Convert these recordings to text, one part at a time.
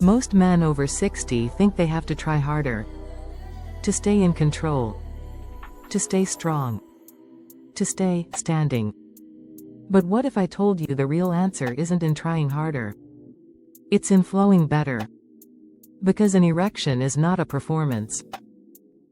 Most men over 60 think they have to try harder. To stay in control. To stay strong. To stay standing. But what if I told you the real answer isn't in trying harder? It's in flowing better. Because an erection is not a performance.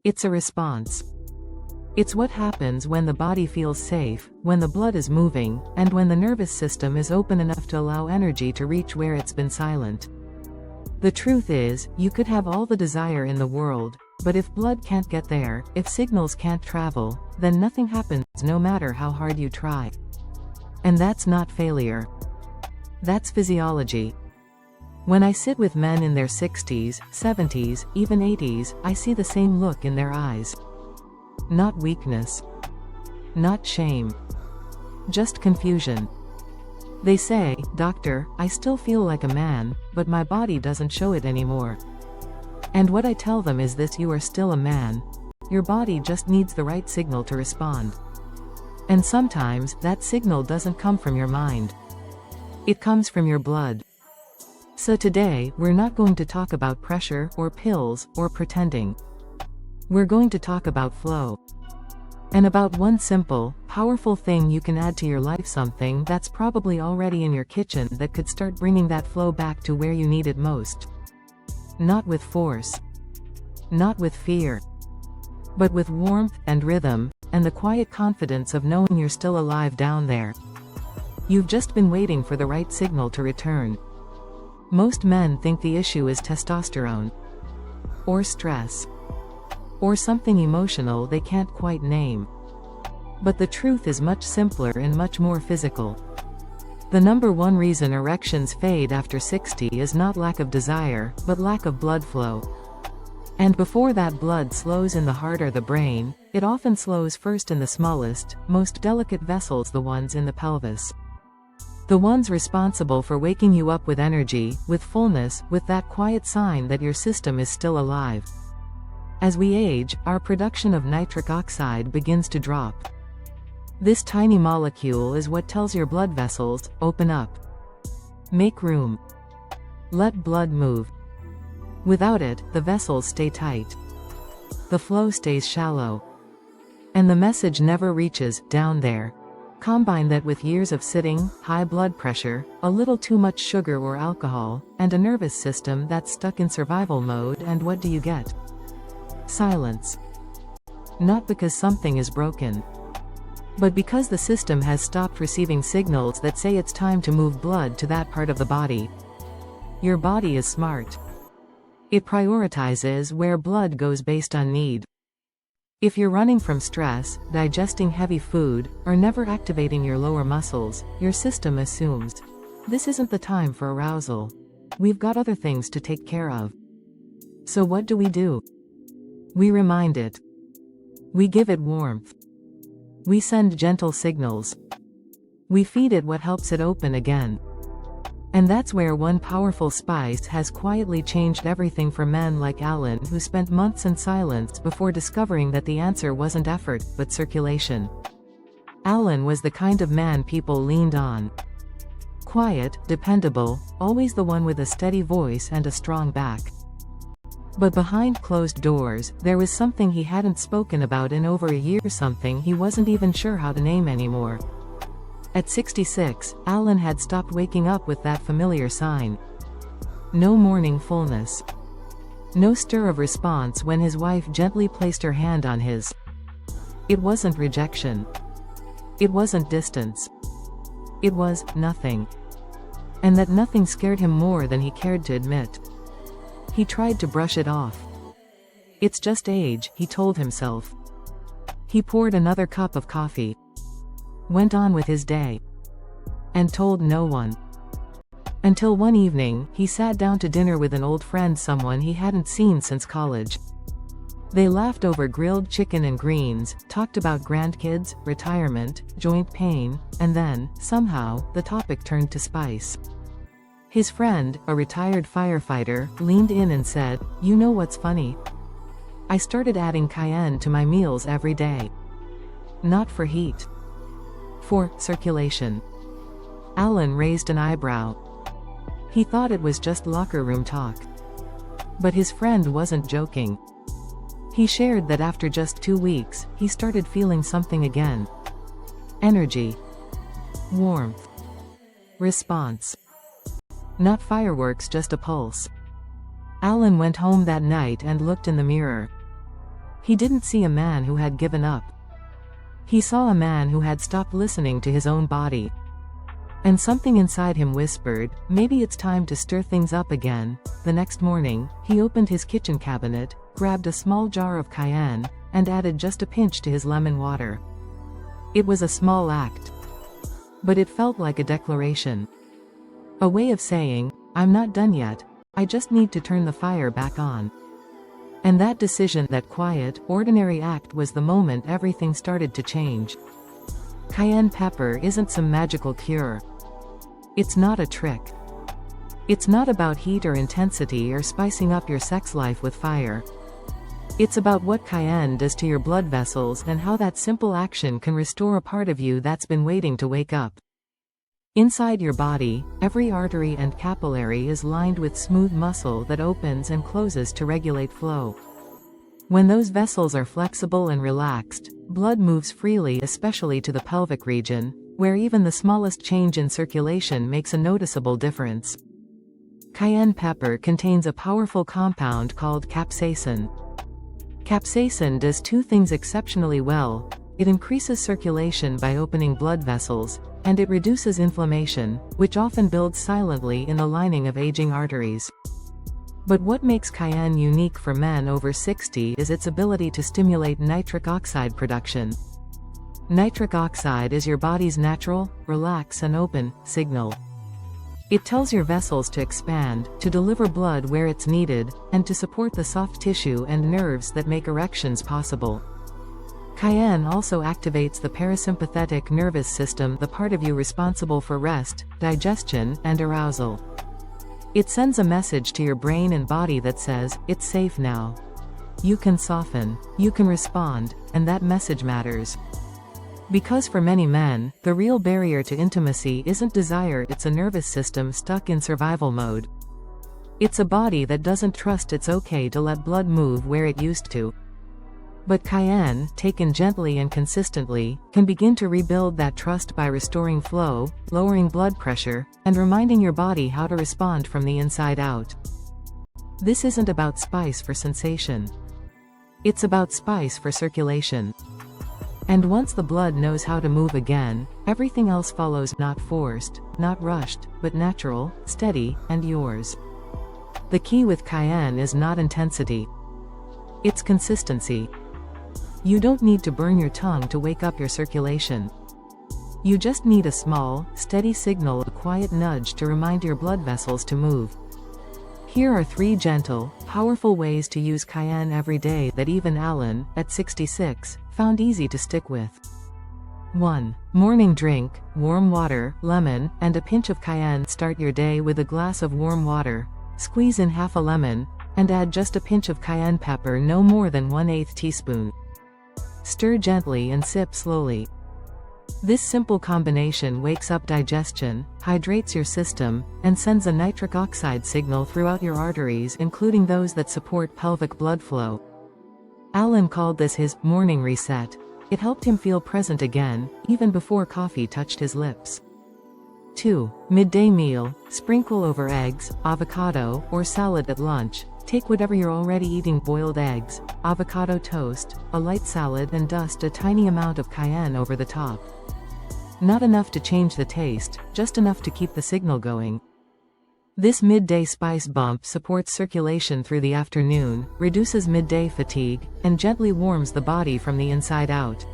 It's a response. It's what happens when the body feels safe, when the blood is moving, and when the nervous system is open enough to allow energy to reach where it's been silent. The truth is, you could have all the desire in the world, but if blood can't get there, if signals can't travel, then nothing happens no matter how hard you try. And that's not failure. That's physiology. When I sit with men in their 60s, 70s, even 80s, I see the same look in their eyes. Not weakness. Not shame. Just confusion. They say, "Doctor, I still feel like a man, but my body doesn't show it anymore." And what I tell them is this: you are still a man. Your body just needs the right signal to respond. And sometimes, that signal doesn't come from your mind. It comes from your blood. So today, we're not going to talk about pressure, or pills, or pretending. We're going to talk about flow. And about one simple, powerful thing you can add to your life, something that's probably already in your kitchen that could start bringing that flow back to where you need it most. Not with force. Not with fear. But with warmth, and rhythm, and the quiet confidence of knowing you're still alive down there. You've just been waiting for the right signal to return. Most men think the issue is testosterone. Or stress. Or something emotional they can't quite name. But the truth is much simpler and much more physical. The number one reason erections fade after 60 is not lack of desire, but lack of blood flow. And before that blood slows in the heart or the brain, it often slows first in the smallest, most delicate vessels, the ones in the pelvis. The ones responsible for waking you up with energy, with fullness, with that quiet sign that your system is still alive. As we age, our production of nitric oxide begins to drop. This tiny molecule is what tells your blood vessels, open up. Make room. Let blood move. Without it, the vessels stay tight. The flow stays shallow. And the message never reaches down there. Combine that with years of sitting, high blood pressure, a little too much sugar or alcohol, and a nervous system that's stuck in survival mode, and what do you get? Silence. Not because something is broken, but because the system has stopped receiving signals that say it's time to move blood to that part of the body. Your body is smart. It prioritizes where blood goes based on need. If you're running from stress, digesting heavy food, or never activating your lower muscles, your system assumes, this isn't the time for arousal. We've got other things to take care of. So what do? We remind it. We give it warmth. We send gentle signals. We feed it what helps it open again. And that's where one powerful spice has quietly changed everything for men like Alan, who spent months in silence before discovering that the answer wasn't effort, but circulation. Alan was the kind of man people leaned on. Quiet, dependable, always the one with a steady voice and a strong back. But behind closed doors, there was something he hadn't spoken about in over a year, something he wasn't even sure how to name anymore. At 66, Alan had stopped waking up with that familiar sign. No morning fullness. No stir of response when his wife gently placed her hand on his. It wasn't rejection. It wasn't distance. It was nothing. And that nothing scared him more than he cared to admit. He tried to brush it off. It's just age, he told himself. He poured another cup of coffee. Went on with his day. And told no one. Until one evening, he sat down to dinner with an old friend, someone he hadn't seen since college. They laughed over grilled chicken and greens, talked about grandkids, retirement, joint pain, and then, somehow, the topic turned to spice. His friend, a retired firefighter, leaned in and said, "You know what's funny? I started adding cayenne to my meals every day. Not for heat. For circulation." Alan raised an eyebrow. He thought it was just locker room talk. But his friend wasn't joking. He shared that after just 2 weeks, he started feeling something again. Energy. Warmth. Response. Not fireworks, just a pulse. Alan went home that night and looked in the mirror. He didn't see a man who had given up. He saw a man who had stopped listening to his own body. And something inside him whispered, maybe it's time to stir things up again. The next morning, he opened his kitchen cabinet, grabbed a small jar of Cayenne, and added just a pinch to his lemon water. It was a small act. But it felt like a declaration. A way of saying, I'm not done yet, I just need to turn the fire back on. And that decision, that quiet, ordinary act was the moment everything started to change. Cayenne pepper isn't some magical cure. It's not a trick. It's not about heat or intensity or spicing up your sex life with fire. It's about what cayenne does to your blood vessels and how that simple action can restore a part of you that's been waiting to wake up. Inside your body, every artery and capillary is lined with smooth muscle that opens and closes to regulate flow. When those vessels are flexible and relaxed, blood moves freely, especially to the pelvic region, where even the smallest change in circulation makes a noticeable difference. Cayenne pepper contains a powerful compound called capsaicin. Capsaicin does 2 things exceptionally well. It increases circulation by opening blood vessels, and it reduces inflammation, which often builds silently in the lining of aging arteries. But what makes cayenne unique for men over 60 is its ability to stimulate nitric oxide production. Nitric oxide is your body's natural, relax and open, signal. It tells your vessels to expand, to deliver blood where it's needed, and to support the soft tissue and nerves that make erections possible. Cayenne also activates the parasympathetic nervous system, the part of you responsible for rest, digestion, and arousal. It sends a message to your brain and body that says, it's safe now. You can soften, you can respond, and that message matters. Because for many men, the real barrier to intimacy isn't desire, it's a nervous system stuck in survival mode. It's a body that doesn't trust it's okay to let blood move where it used to. But cayenne, taken gently and consistently, can begin to rebuild that trust by restoring flow, lowering blood pressure, and reminding your body how to respond from the inside out. This isn't about spice for sensation. It's about spice for circulation. And once the blood knows how to move again, everything else follows, not forced, not rushed, but natural, steady, and yours. The key with cayenne is not intensity. It's consistency. You don't need to burn your tongue to wake up your circulation. You just need a small, steady signal, a quiet nudge to remind your blood vessels to move. Here are 3 gentle, powerful ways to use cayenne every day that even Alan, at 66, found easy to stick with. 1. Morning drink, warm water, lemon, and a pinch of cayenne. Start your day with a glass of warm water. Squeeze in half a lemon, and add just a pinch of cayenne pepper, no more than 1/8 teaspoon. Stir gently and sip slowly. This simple combination wakes up digestion, hydrates your system, and sends a nitric oxide signal throughout your arteries, including those that support pelvic blood flow. Alan called this his morning reset. It helped him feel present again, even before coffee touched his lips. 2. Midday meal. Sprinkle over eggs, avocado, or salad at lunch. Take whatever you're already eating: boiled eggs, avocado toast, a light salad, and dust a tiny amount of cayenne over the top. Not enough to change the taste, just enough to keep the signal going. This midday spice bump supports circulation through the afternoon, reduces midday fatigue, and gently warms the body from the inside out.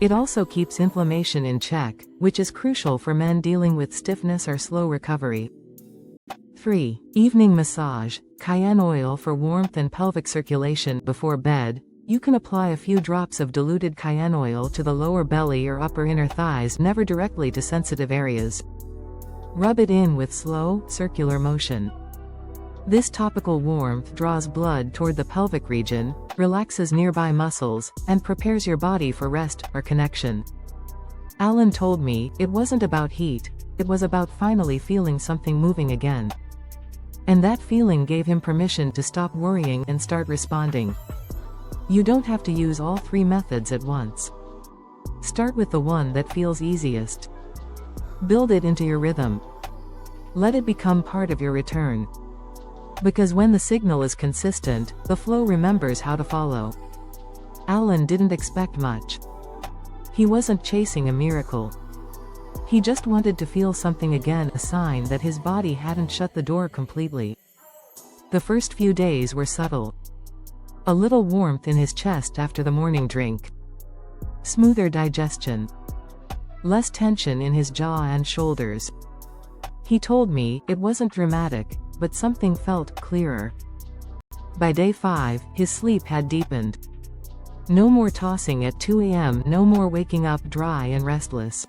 It also keeps inflammation in check, which is crucial for men dealing with stiffness or slow recovery. 3. Evening massage. Cayenne oil for warmth and pelvic circulation. Before bed, you can apply a few drops of diluted cayenne oil to the lower belly or upper inner thighs, never directly to sensitive areas. Rub it in with slow, circular motion. This topical warmth draws blood toward the pelvic region, relaxes nearby muscles, and prepares your body for rest or connection. Alan told me, it wasn't about heat, it was about finally feeling something moving again. And that feeling gave him permission to stop worrying and start responding. You don't have to use all 3 methods at once. Start with the one that feels easiest. Build it into your rhythm. Let it become part of your return. Because when the signal is consistent, the flow remembers how to follow. Alan didn't expect much. He wasn't chasing a miracle. He just wanted to feel something again, a sign that his body hadn't shut the door completely. The first few days were subtle. A little warmth in his chest after the morning drink. Smoother digestion. Less tension in his jaw and shoulders. He told me it wasn't dramatic, but something felt clearer. By day 5, his sleep had deepened. No more tossing at 2 a.m., no more waking up dry and restless.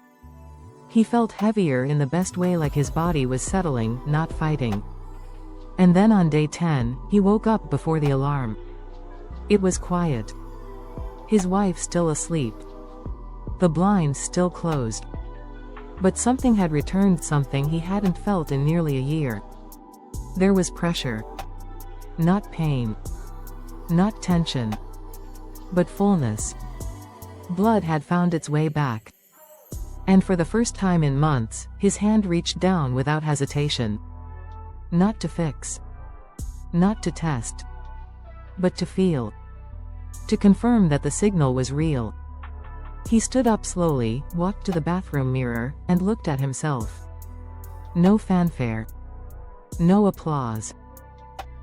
He felt heavier in the best way, like his body was settling, not fighting. And then on day 10, he woke up before the alarm. It was quiet. His wife still asleep. The blinds still closed. But something had returned, something he hadn't felt in nearly a year. There was pressure. Not pain. Not tension. But fullness. Blood had found its way back. And for the first time in months, his hand reached down without hesitation. Not to fix. Not to test. But to feel. To confirm that the signal was real. He stood up slowly, walked to the bathroom mirror, and looked at himself. No fanfare. No applause.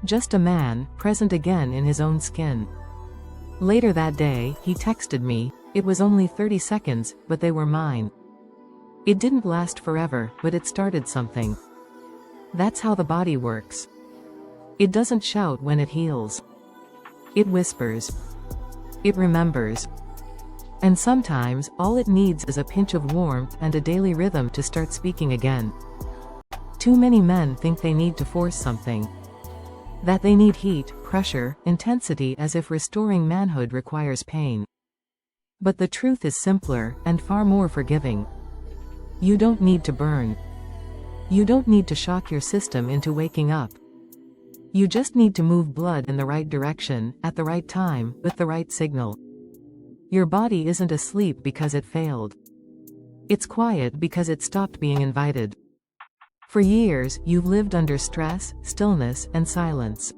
Just a man, present again in his own skin. Later that day, he texted me. It was only 30 seconds, but they were mine. It didn't last forever, but it started something. That's how the body works. It doesn't shout when it heals. It whispers. It remembers. And sometimes, all it needs is a pinch of warmth and a daily rhythm to start speaking again. Too many men think they need to force something. That they need heat, pressure, intensity, as if restoring manhood requires pain. But the truth is simpler, and far more forgiving. You don't need to burn. You don't need to shock your system into waking up. You just need to move blood in the right direction, at the right time, with the right signal. Your body isn't asleep because it failed. It's quiet because it stopped being invited. For years, you've lived under stress, stillness, and silence.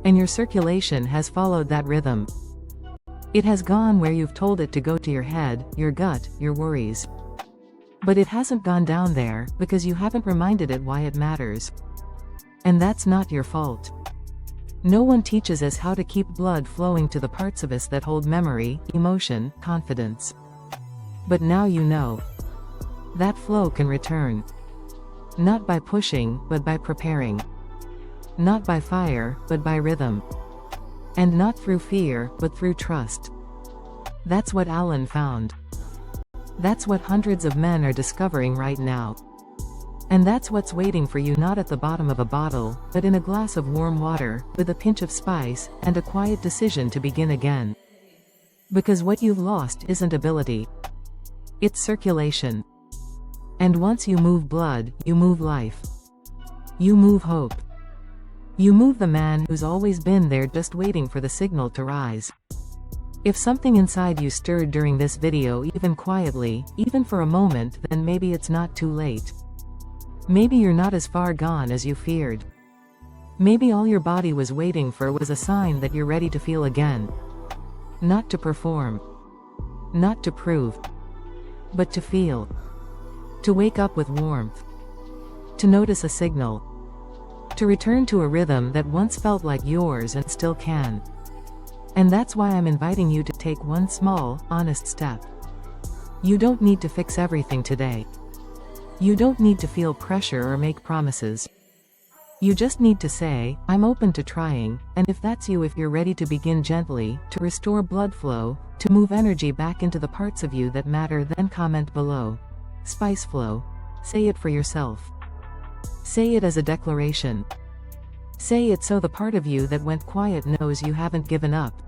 And your circulation has followed that rhythm. It has gone where you've told it to go, to your head, your gut, your worries. But it hasn't gone down there, because you haven't reminded it why it matters. And that's not your fault. No one teaches us how to keep blood flowing to the parts of us that hold memory, emotion, confidence. But now you know. That flow can return. Not by pushing, but by preparing. Not by fire, but by rhythm. And not through fear, but through trust. That's what Alan found. That's what hundreds of men are discovering right now. And that's what's waiting for you, not at the bottom of a bottle, but in a glass of warm water, with a pinch of spice, and a quiet decision to begin again. Because what you've lost isn't ability. It's circulation. And once you move blood, you move life. You move hope. You move the man who's always been there, just waiting for the signal to rise. If something inside you stirred during this video, even quietly, even for a moment, then maybe it's not too late. Maybe you're not as far gone as you feared. Maybe all your body was waiting for was a sign that you're ready to feel again. Not to perform. Not to prove. But to feel. To wake up with warmth. To notice a signal. To return to a rhythm that once felt like yours and still can. And that's why I'm inviting you to take one small, honest step. You don't need to fix everything today. You don't need to feel pressure or make promises. You just need to say, I'm open to trying, and if that's you, if you're ready to begin gently, to restore blood flow, to move energy back into the parts of you that matter, then comment below. Spice flow. Say it for yourself. Say it as a declaration. Say it so the part of you that went quiet knows you haven't given up.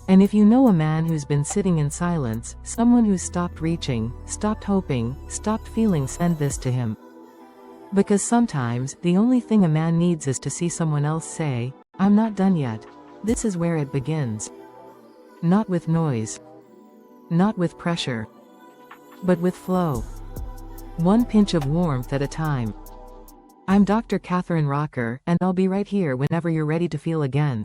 And if you know a man who's been sitting in silence, someone who's stopped reaching, stopped hoping, stopped feeling, send this to him. Because sometimes, the only thing a man needs is to see someone else say, "I'm not done yet." This is where it begins. Not with noise. Not with pressure. But with flow. One pinch of warmth at a time. I'm Dr. Catherine Rocker, and I'll be right here whenever you're ready to feel again.